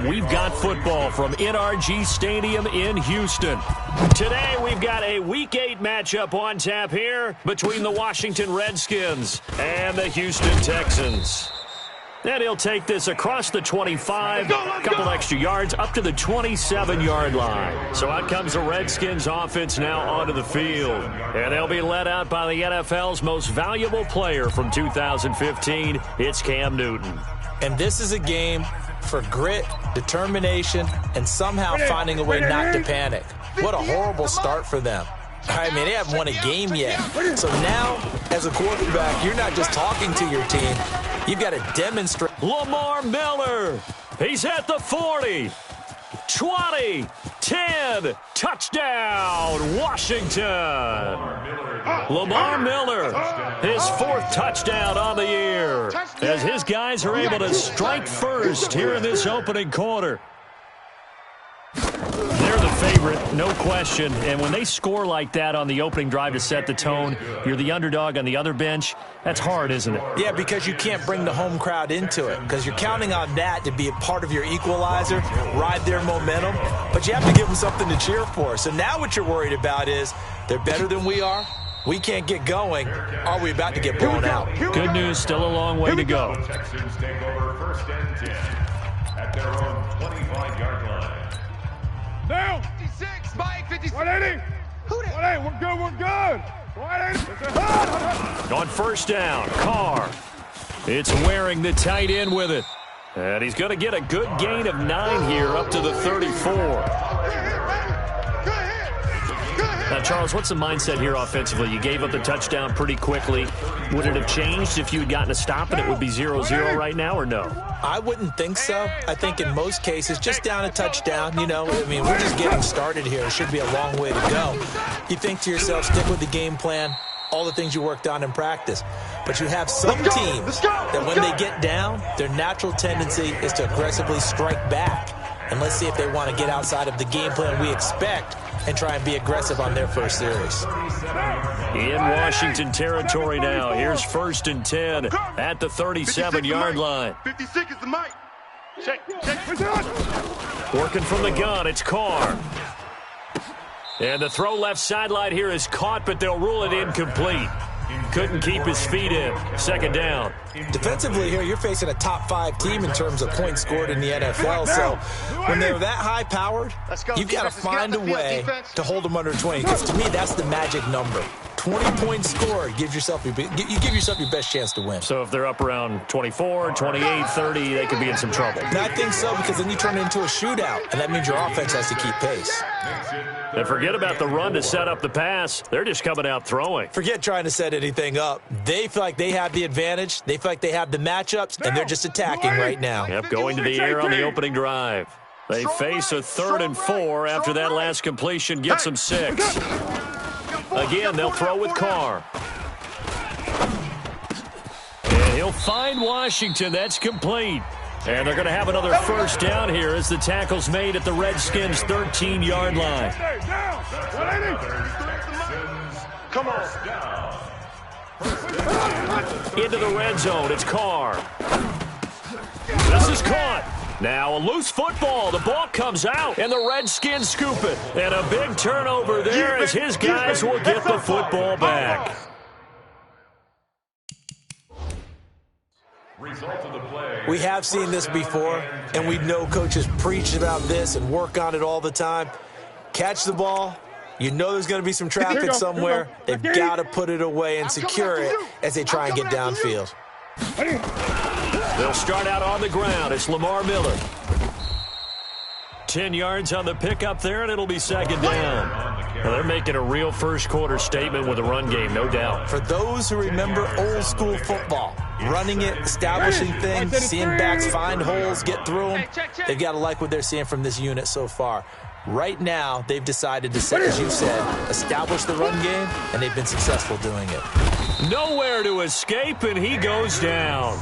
We've got football from NRG Stadium in Houston. Today, we've got a Week 8 matchup on tap here between the Washington Redskins and the Houston Texans. And he'll take this across the 25, a couple extra yards, up to the 27-yard line. So out comes the Redskins offense now onto the field. And they'll be led out by the NFL's most valuable player from 2015. It's Cam Newton. And this is a game for grit, determination, and somehow finding a way not to panic. What a horrible start for them. I mean, they haven't won a game yet. So now, as a quarterback, you're not just talking to your team. You've got to demonstrate. Lamar Miller. He's at the 40. 20. 10. Touchdown, Washington. Lamar Miller, his 4th touchdown on the year, as his guys are able to strike first here in this opening quarter. They're the favorite, no question, and when they score like that on the opening drive to set the tone, you're the underdog on the other bench. That's hard, isn't it? Yeah, because you can't bring the home crowd into it, because you're counting on that to be a part of your equalizer, ride their momentum, but you have to give them something to cheer for. So now what you're worried about is they're better than we are. We can't get going. Are we about to get blown out? Good news, still a long way to go. Texans take over 1st and 10 at their own 25-yard line. Now! 56, Mike, 56. 180! 180, we're good! 180! On 1st down, Carr. It's wearing the tight end with it. And he's going to get a good gain of 9 here up to the 34. Now, Charles, what's the mindset here offensively? You gave up the touchdown pretty quickly. Would it have changed if you had gotten a stop and it would be 0-0 right now, or no? I wouldn't think so. I think in most cases, just down a touchdown, you know, I mean, we're just getting started here. It should be a long way to go. You think to yourself, stick with the game plan, all the things you worked on in practice. But you have some teams that when they get down, their natural tendency is to aggressively strike back. And let's see if they want to get outside of the game plan we expect and try and be aggressive on their first series. In Washington territory now. Here's 1st and 10 at the 37-yard line. 56 is the mic. Check. Working from the gun, it's Carr. And the throw left sideline here is caught, but they'll rule it incomplete. Couldn't keep his feet in. 2nd down. Defensively here, you're facing a top-5 team in terms of points scored in the NFL. So when they're that high-powered, you've got to find a way to hold them under 20. Because to me, that's the magic number. 20 points scored gives yourself you give yourself your best chance to win. So if they're up around 24, 28, 30, they could be in some trouble. And I think so, because then you turn it into a shootout, and that means your offense has to keep pace. And forget about the run to set up the pass. They're just coming out throwing. Forget trying to set anything up. They feel like they have the advantage. They feel like they have the matchups, and they're just attacking right now. Yep, going to the air on the opening drive. They face a 3rd and 4 after that last completion gets them 6. Again, they'll throw with Carr. And he'll find Washington. That's complete. And they're going to have another 1st down here as the tackle's made at the Redskins' 13-yard line. Come on. Into the red zone. It's Carr. This is caught. Now a loose football. The ball comes out, and the Redskins scoop it. And a big turnover there as his guys will get the football back. We have seen this before, and we know coaches preach about this and work on it all the time. Catch the ball. You know there's going to be some traffic somewhere. They've got to put it away and secure it as they try and get downfield. They'll start out on the ground. It's Lamar Miller. 10 yards on the pickup there, and it'll be 2nd down. Well, they're making a real first-quarter statement with a run game, no doubt. For those who remember old-school football, running it, establishing things, seeing backs find holes, get through them, they've got to like what they're seeing from this unit so far. Right now, they've decided to, as you said, establish the run game, and they've been successful doing it. Nowhere to escape, and he goes down.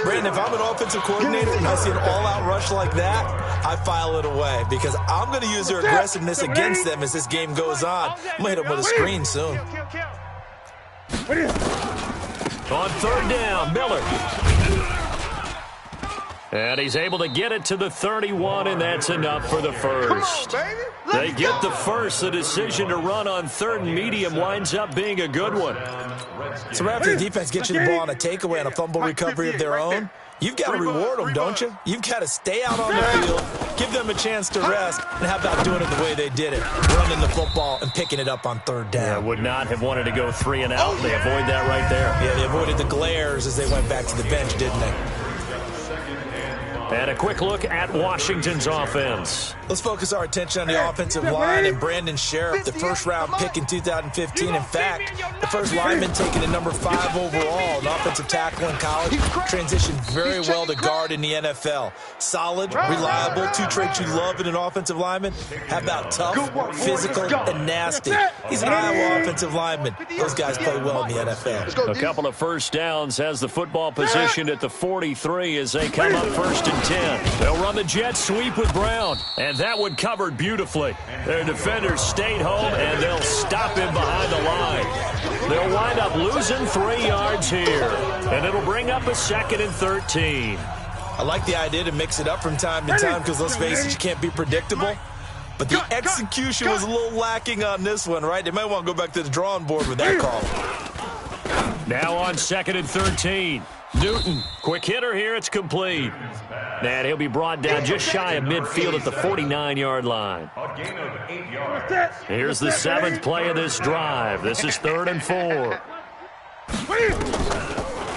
Brandon, if I'm an offensive coordinator and I see an all-out rush like that, I file it away because I'm going to use their aggressiveness against them as this game goes on. I'm going to hit them with a screen soon. On 3rd down, Miller. And he's able to get it to the 31, and that's enough for the first. They get the first. The decision to run on 3rd and medium winds up being a good one. So after the defense gets you the ball on a takeaway and a fumble recovery of their own, you've got to reward them, don't you? You've got to stay out on the field, give them a chance to rest, and how about doing it the way they did it, running the football and picking it up on 3rd down. Yeah, would not have wanted to go 3 and out. They avoid that right there. Yeah, they avoided the glares as they went back to the bench, didn't they? And a quick look at Washington's offense. Let's focus our attention on the offensive line and Brandon Sheriff, the first-round pick in 2015. In fact, the first lineman taken at number 5 overall, an offensive tackle in college, transitioned very well to guard in the NFL. Solid, reliable, 2 traits you love in an offensive lineman. How about tough, physical, and nasty? He's an Iowa offensive lineman. Those guys play well in the NFL. A couple of first downs, has the football positioned at the 43 as they come up 1st and 10. They'll run the jet sweep with Brown, and that one covered beautifully. Their defenders stayed home, and they'll stop him behind the line. They'll wind up losing 3 yards here, and it'll bring up a 2nd and 13. I like the idea to mix it up from time to time because, let's face it, you can't be predictable. But the execution was a little lacking on this one, right? They might want to go back to the drawing board with that call. Now on 2nd and 13. Newton, quick hitter here, it's complete. And he'll be brought down just shy of midfield at the 49-yard line. Here's the 7th play of this drive. This is 3rd and 4.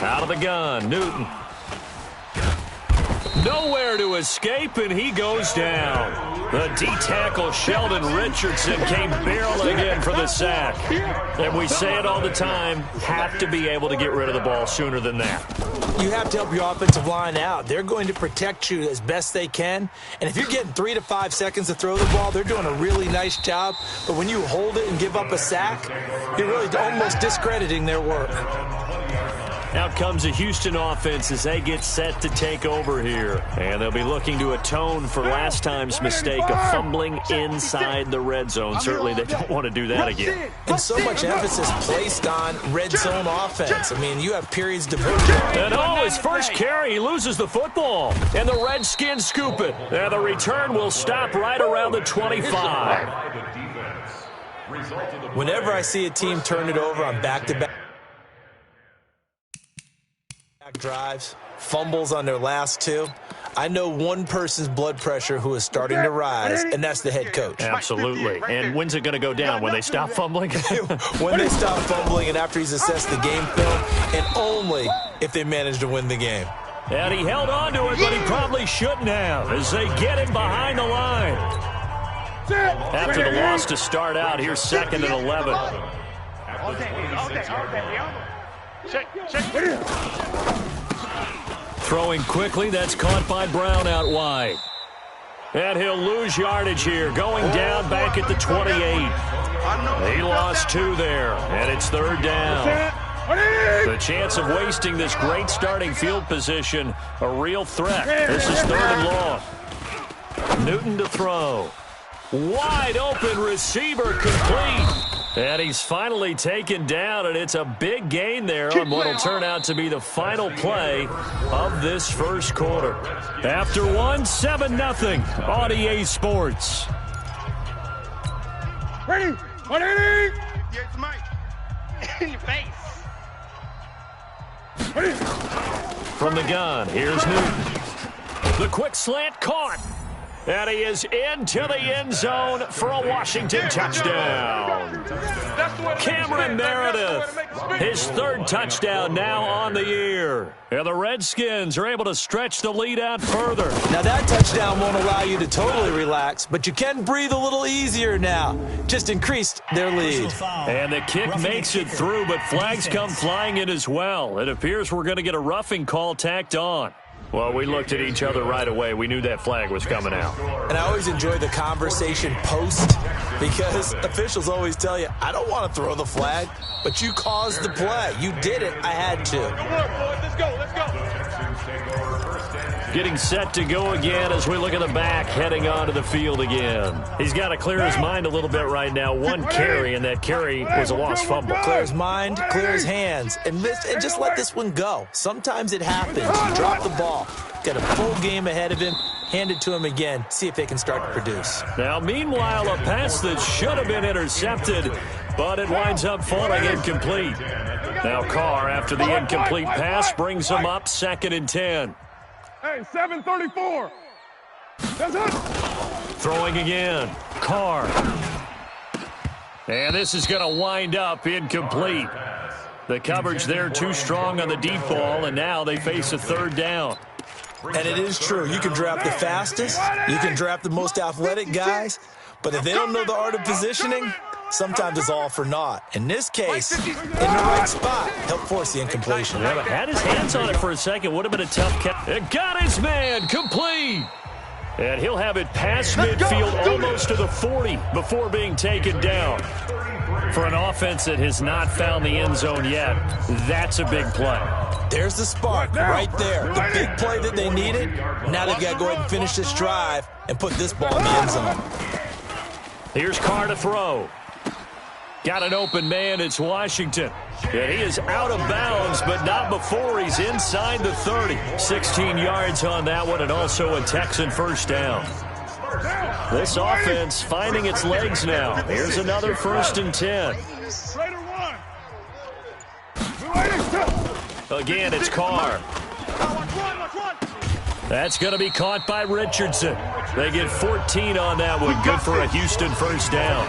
Out of the gun, Newton. Nowhere to escape, and he goes down. The D-tackle Sheldon Richardson came barreling in for the sack. And we say it all the time, have to be able to get rid of the ball sooner than that. You have to help your offensive line out. They're going to protect you as best they can. And if you're getting 3 to 5 seconds to throw the ball, they're doing a really nice job. But when you hold it and give up a sack, you're really almost discrediting their work. Out comes the Houston offense as they get set to take over here. And they'll be looking to atone for last time's mistake of fumbling inside the red zone. Certainly they don't want to do that again. And so much emphasis placed on red zone offense. I mean, you have periods to put. And his first carry, he loses the football. And the Redskins scoop it. And the return will stop right around the 25. Whenever I see a team turn it over on back-to-back drives, fumbles on their last 2, I know one person's blood pressure who is starting to rise, and that's the head coach. Absolutely. And when's it going to go down? When they stop fumbling? When they stop fumbling and after he's assessed the game film, and only if they manage to win the game. And he held on to it, but he probably shouldn't have as they get him behind the line. After the loss to start out, here's 2nd and 11. Throwing quickly, that's caught by Brown out wide. And he'll lose yardage here, going down back at the 28. He lost 2 there, and it's 3rd down. The chance of wasting this great starting field position, a real threat. This is 3rd and long. Newton to throw. Wide open receiver complete. And he's finally taken down, and it's a big gain there on what will turn out to be the final play of this first quarter. After 7-0 on EA Sports. Ready? Ready? Yes, Mike. In your face. Ready? From the gun, here's Newton. The quick slant caught. And he is into the end zone for a Washington touchdown. Cameron Meredith, his 3rd touchdown now on the year. And the Redskins are able to stretch the lead out further. Now that touchdown won't allow you to totally relax, but you can breathe a little easier now. Just increased their lead. And the kick makes it through, but flags come flying in as well. It appears we're going to get a roughing call tacked on. Well, we looked at each other right away. We knew that flag was coming out. And I always enjoy the conversation post because officials always tell you, I don't want to throw the flag, but you caused the play. You did it. I had to. Let's go. Let's go. Getting set to go again as we look at the back, heading onto the field again. He's got to clear his mind a little bit right now. 1 carry, and that carry was a lost fumble. Clear his mind, clear his hands, and just let this one go. Sometimes it happens. You drop the ball. got a full game ahead of him. Hand it to him again. See if they can start to produce. Now, meanwhile, a pass that should have been intercepted, but it winds up falling incomplete. Now Carr, after the incomplete pass, brings him up 2nd and 10. Hey, 7:34. That's it. Throwing again. Carr. And this is going to wind up incomplete. The coverage there too strong on the deep ball, and now they face a 3rd down. And it is true. You can draft the fastest. You can draft the most athletic guys. But if they don't know the art of positioning, sometimes it's all for naught. In this case, in the right spot, helped force the incompletion. Yeah, but had his hands on it for a second. Would have been a tough catch. It got his man complete. And he'll have it past midfield almost to the 40 before being taken down. For an offense that has not found the end zone yet, that's a big play. There's the spark right there. The big play that they needed. Now they've got to go ahead and finish this drive and put this ball in the end zone. Here's Carr to throw. Got an open man. It's Washington. And he is out of bounds, but not before he's inside the 30. 16 yards on that one, and also a Texan first down. This offense finding its legs now. Here's another 1st and 10. Again, it's Carr. That's going to be caught by Richardson. They get 14 on that one. Good for a Houston first down.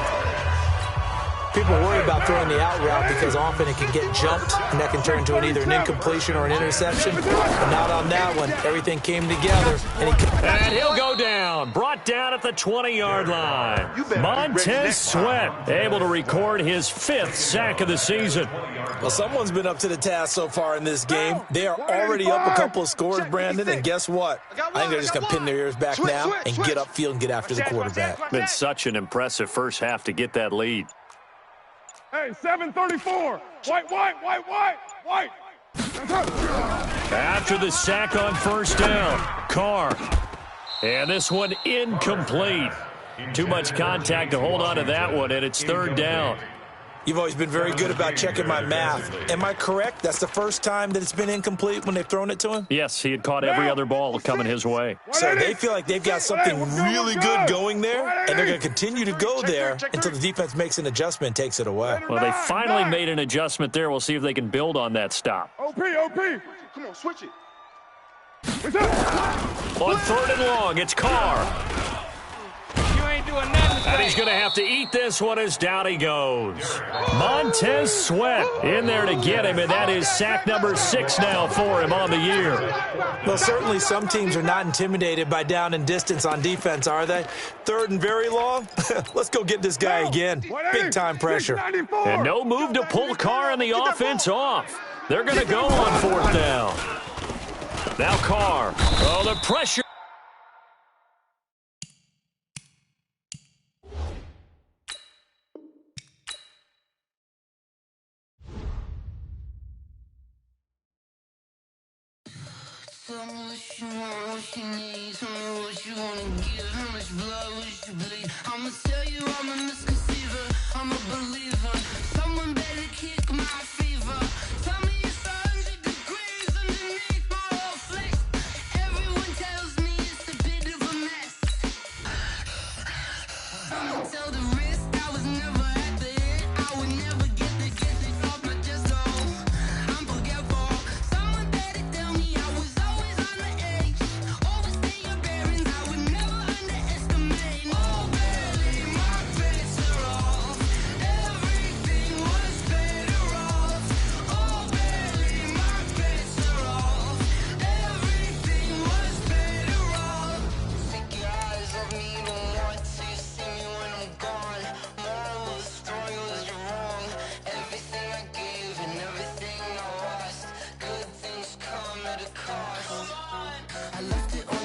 People worry about throwing the out route because often it can get jumped, and that can turn into either an incompletion or an interception. But not on that one. Everything came together. And he'll go down. Brought down at the 20-yard line. Montez Sweat able to record his 5th sack of the season. Well, someone's been up to the task so far in this game. They are already up a couple of scores, Brandon, and guess what? I think they're just going to pin their ears back now and get upfield and get after the quarterback. Been such an impressive first half to get that lead. Hey, 7:34. White. After the sack on first down, Carr. And this one incomplete. Too much contact to hold on to that one, and it's 3rd down. You've always been very good about checking my math. Am I correct? That's the first time that it's been incomplete when they've thrown it to him? Yes, he had caught every other ball coming his way. So they feel like they've got something really good going there, and they're going to continue to go there until the defense makes an adjustment and takes it away. Well, they finally made an adjustment there. We'll see if they can build on that stop. OP. Come on, switch it. On 3rd and long, it's Carr. And he's going to have to eat this one as down he goes. Montez Sweat in there to get him, and that is sack number 6 now for him on the year. Well, certainly some teams are not intimidated by down and distance on defense, are they? 3rd and very long? Let's go get this guy again. Big-time pressure. And no move to pull Carr and the offense off. They're going to go on 4th down. Now Carr. Oh, the pressure. Tell me what you want, what you need. Tell me what you wanna give. How much blood would you bleed? I'ma tell you I'm a misconceiver. I'm a believer. Someone better kick my fever. Tell me it's 100 degrees underneath my whole flesh. Everyone tells me it's a bit of a mess. I'ma tell the risk I was never at the end. I would never get it off my chest. Oh, I'm forgetful. Someone better tell me I was always on the edge. Overstay your bearings, I would never underestimate. Oh, barely my bets are off. Everything was better off. Oh, barely my bets are off. Everything was better off. Take your eyes off me, don't want to see me when I'm gone. Moral of the story was you're wrong. Everything I gave and everything I lost. Good things come at a cost. I left it on